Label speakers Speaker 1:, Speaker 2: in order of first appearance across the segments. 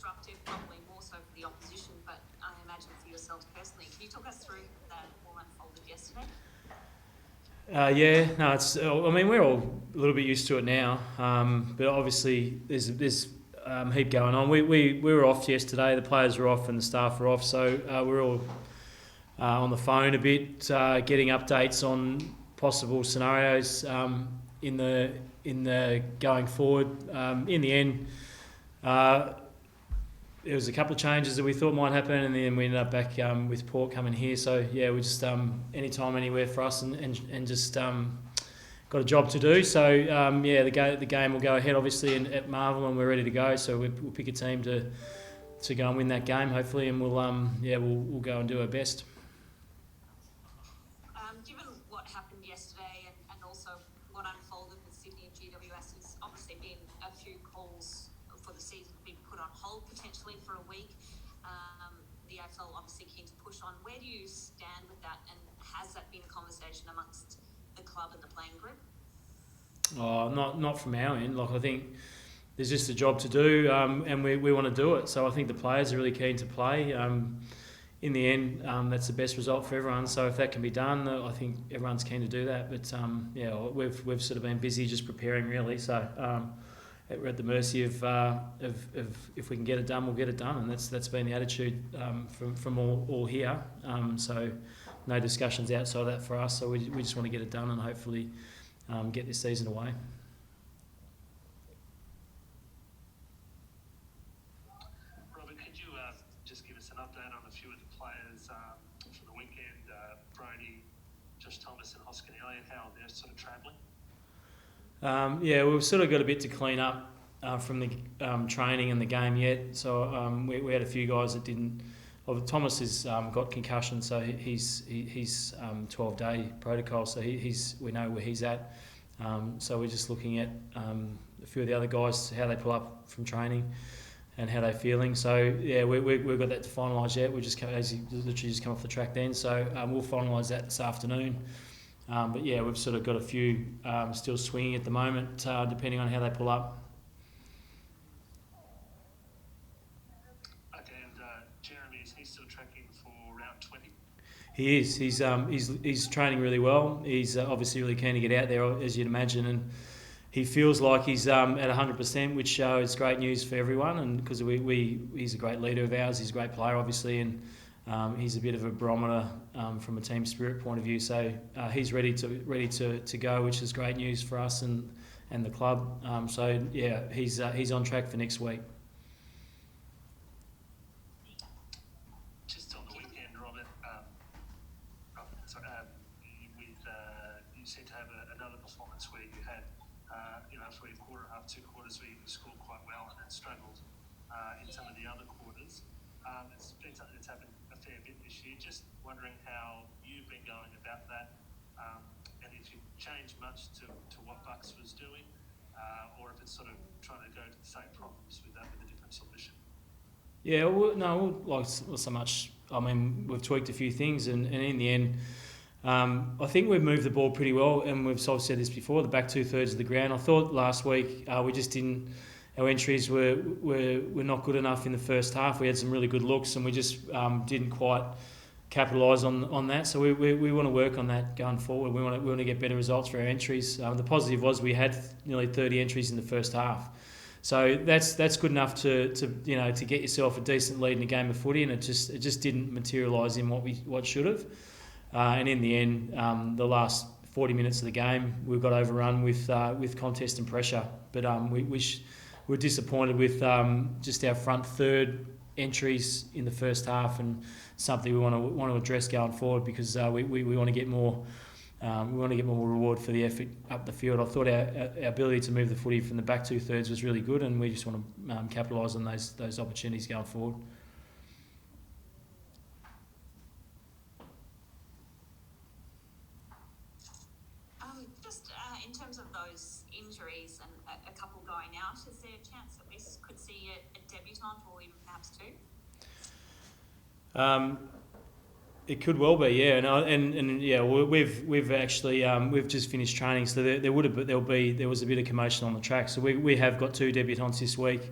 Speaker 1: disruptive, probably more so for the opposition, but I imagine for yourselves personally. Can you talk us through that all unfolded yesterday?
Speaker 2: Yeah, no, it's. I mean, we're all a little bit used to it now, but obviously there's heap going on. We were off yesterday. The players were off and the staff were off, so we're all on the phone a bit, getting updates on possible scenarios in the going forward. In the end, there was a couple of changes that we thought might happen, and then we ended up back with Port coming here. So yeah, we just anytime, anywhere for us, and just got a job to do. So yeah, the game will go ahead obviously at Marvel, and we're ready to go. So we'll pick a team to go and win that game hopefully, and we'll go and do our best.
Speaker 1: Given what happened yesterday and also what unfolded with Sydney and GWS, there's obviously been a few calls for the season being put on hold potentially for a week. The AFL obviously keen to push on. Where do you stand with that, and has that been a conversation amongst the club and the playing group?
Speaker 2: Oh, not from our end. Like, I think there's just a job to do, and we want to do it. So I think the players are really keen to play. In the end, that's the best result for everyone. So if that can be done, I think everyone's keen to do that. But yeah, we've sort of been busy just preparing really. So we're at the mercy of if we can get it done, we'll get it done, and that's been the attitude from all here. So no discussions outside of that for us. So we just want to get it done and hopefully get this season away.
Speaker 3: Robert, could you just give us an update on a few of the players from the weekend, Brody, Josh Thomas and Hoskin Elliott, how they're sort of travelling?
Speaker 2: Yeah, we've sort of got a bit to clean up from the training and the game yet. So we had a few guys that didn't. Well, Thomas has got concussion, so he's 12-day protocol. So we know where he's at. So we're just looking at a few of the other guys, how they pull up from training and how they're feeling. So yeah, we've got that to finalise yet. We just literally just come off the track then. So we'll finalise that this afternoon. But yeah, we've sort of got a few still swinging at the moment, depending on how they pull up.
Speaker 3: Okay, and Jeremy, is he still tracking for round 20?
Speaker 2: He is. He's training really well. He's obviously really keen to get out there, as you'd imagine, and he feels like he's at 100%, which is great news for everyone. And because he's a great leader of ours, he's a great player, obviously, and he's a bit of a barometer from a team spirit point of view. So he's ready to go, which is great news for us and the club. So yeah, he's on track for next week.
Speaker 3: Just on the weekend, Robert, you seem to have another performance where you had, for a quarter, after 2 quarters, where you scored quite well and then struggled in some of the other quarters. It's been something that's happened a fair bit this year. Just wondering how you've been going about that, and if you've changed much to what Bucks was doing, or if it's sort of trying to go to the same problems with a different solution.
Speaker 2: Yeah, like so much. I mean, we've tweaked a few things, and in the end, I think we've moved the ball pretty well. And we've sort of said this before: the back 2/3 of the ground. I thought last week we just didn't. Our entries were not good enough in the first half. We had some really good looks, and we just didn't quite capitalise on that. So we want to work on that going forward. We want to get better results for our entries. The positive was we had nearly 30 entries in the first half. So that's good enough to get yourself a decent lead in a game of footy, and it just didn't materialise in what should have. And in the end, the last 40 minutes of the game, we got overrun with contest and pressure. But we're disappointed with just our front third entries in the first half, and something we want to address going forward, because we want to get more. We want to get more reward for the effort up the field. I thought our ability to move the footy from the back 2/3 was really good, and we just want to capitalise on those opportunities going forward.
Speaker 1: Just in terms of those injuries and a couple going out, is there a chance that we could see a debutant or even perhaps two?
Speaker 2: It could well be, yeah, and yeah, we've actually we've just finished training, so there was a bit of commotion on the track. So we have got 2 debutants this week.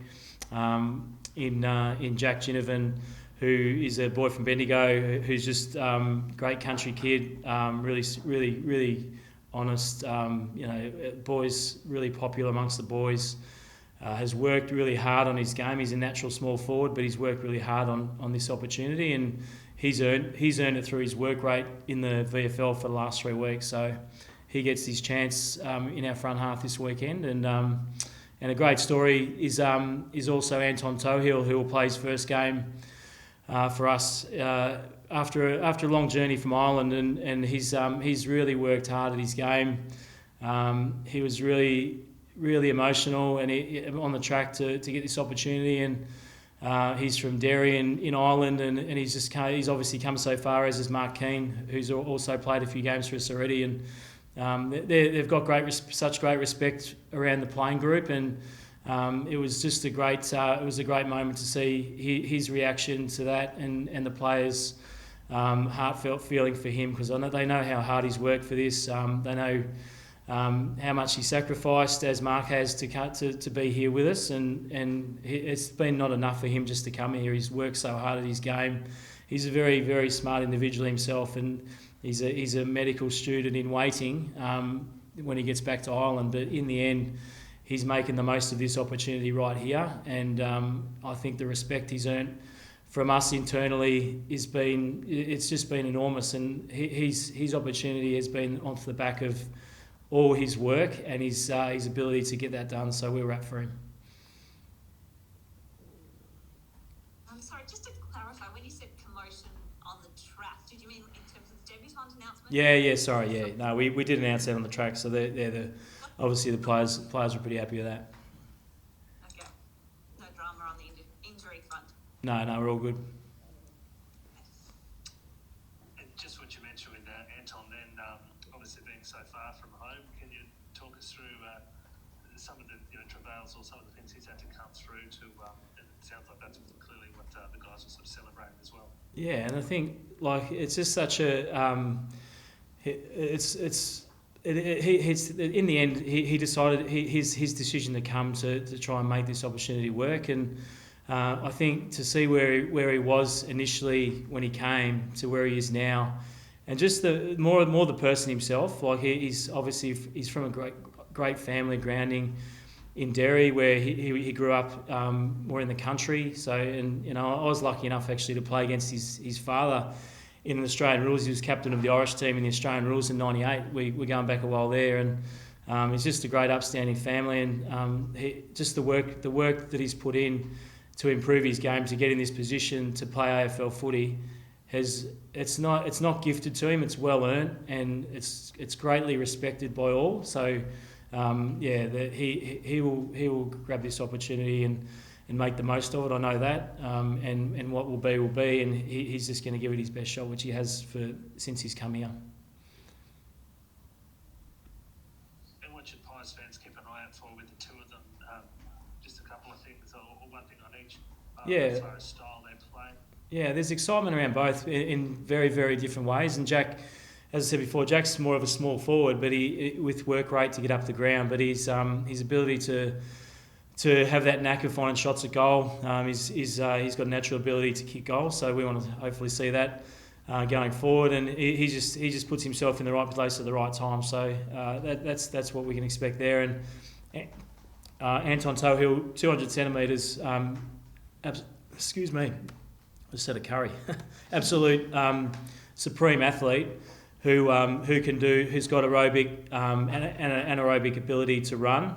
Speaker 2: in Jack Ginnivan, who is a boy from Bendigo, who's just great country kid, really honest. Boys really popular amongst the boys. Has worked really hard on his game. He's a natural small forward, but he's worked really hard on this opportunity, and he's earned it through his work rate in the VFL for the last 3 weeks. So he gets his chance in our front half this weekend, and a great story is also Anton Tohill, who will play his first game for us after a long journey from Ireland, and he's really worked hard at his game. He was really emotional and on the track to get this opportunity, and he's from Derry in Ireland, and he's obviously come so far, as is Mark Keane, who's also played a few games for us already, and they've got such great respect around the playing group, and it was just a great moment to see his reaction to that, and the players' heartfelt feeling for him, because they know how hard he's worked for this. They know how much he sacrificed, as Mark has, to be here with us, and it's been not enough for him just to come here. He's worked so hard at his game. He's a very, very smart individual himself, and he's a medical student in waiting when he gets back to Ireland. But in the end, he's making the most of this opportunity right here, and I think the respect he's earned from us internally it's just been enormous, and his opportunity has been off the back of all his work and his ability to get that done. So we're wrapped for him.
Speaker 1: I'm sorry, just to clarify, when you said promotion on the track, did you mean in terms of debutant announcement?
Speaker 2: Yeah. Sorry, yeah. No, we did announce that on the track, so they're obviously the players were pretty happy with that.
Speaker 1: Okay. No drama on the injury front.
Speaker 2: No, we're all good.
Speaker 3: And just what you mentioned with Anton, then obviously being so far from home, can you talk us through some of the travails or some of the things he's had to come through to? And it sounds like that's clearly what the guys are sort of celebrating as well.
Speaker 2: Yeah, and I think it's just such a in the end he decided his decision to come to try and make this opportunity work, and I think to see where he was initially when he came to where he is now, and just the more the person himself. He's from a great family grounding in Derry, where he grew up more in the country. So, and I was lucky enough actually to play against his father in the Australian rules. He was captain of the Irish team in the Australian rules in '98. We're going back a while there, and he's just a great upstanding family, and just the work that he's put in to improve his game to get in this position to play AFL footy it's not gifted to him. It's well earned, and it's greatly respected by all. So he will grab this opportunity and make the most of it. I know that, and what will be, and he's just going to give it his best shot, which he has since he's come here.
Speaker 3: And what should Pies fans keep an eye out for with the two of them? Just a couple of things, or one thing on each. As far as style they play.
Speaker 2: Yeah, there's excitement around both in very, very different ways. And Jack, as I said before, Jack's more of a small forward, but he with work rate to get up the ground. But his ability to have that knack of finding shots at goal, he's got a natural ability to kick goals. So we want to hopefully see that going forward. And he just puts himself in the right place at the right time. So that's what we can expect there. And Anton Tohill, 200 centimetres. Excuse me. I just had a curry. Absolute supreme athlete who's got aerobic and anaerobic ability to run,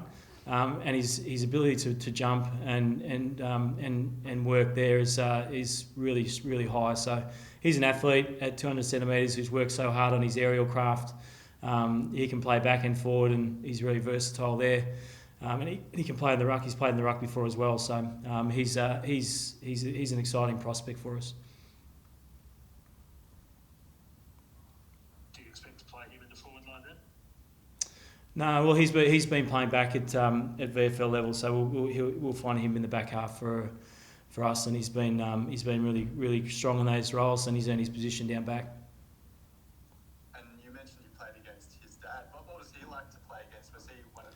Speaker 2: and his ability to jump and work there is really high. So he's an athlete at 200 centimetres who's worked so hard on his aerial craft. He can play back and forward, and he's really versatile there. And he can play in the ruck. He's played in the ruck before as well. So he's an exciting prospect for us.
Speaker 3: Do you expect to play him in the forward line then?
Speaker 2: No, well he's been playing back at VFL level, so we'll find him in the back half for us, and he's been really strong in those roles, and he's earned his position down back.
Speaker 4: And you mentioned you played against his dad. What was he like to play against? Was he one of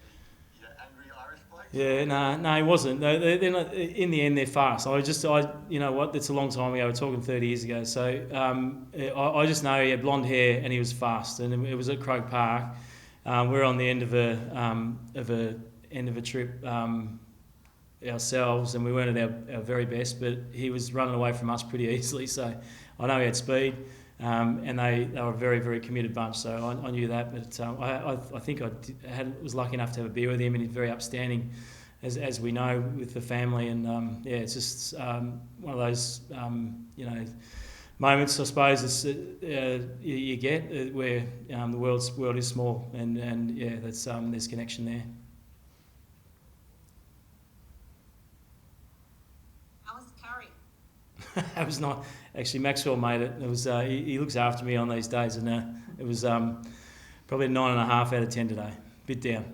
Speaker 4: the angry Irish blokes?
Speaker 2: Yeah, no, he wasn't. They're not, in the end, they're fast. You know what? It's a long time ago. We're talking 30 years ago. So I just know he had blonde hair and he was fast, and it was at Croke Park. We're on the end of a trip ourselves, and we weren't at our very best, but he was running away from us pretty easily. So I know he had speed. And they were a very, very committed bunch, so I knew that. But I think was lucky enough to have a beer with him, and he's very upstanding, as we know, with the family. And it's just one of those moments, I suppose, you get where the world is small, and there's connection there.
Speaker 1: How was Curry?
Speaker 2: It was not actually. Maxwell made it. It was he looks after me on these days, and it was probably 9.5 out of 10 today. Bit down.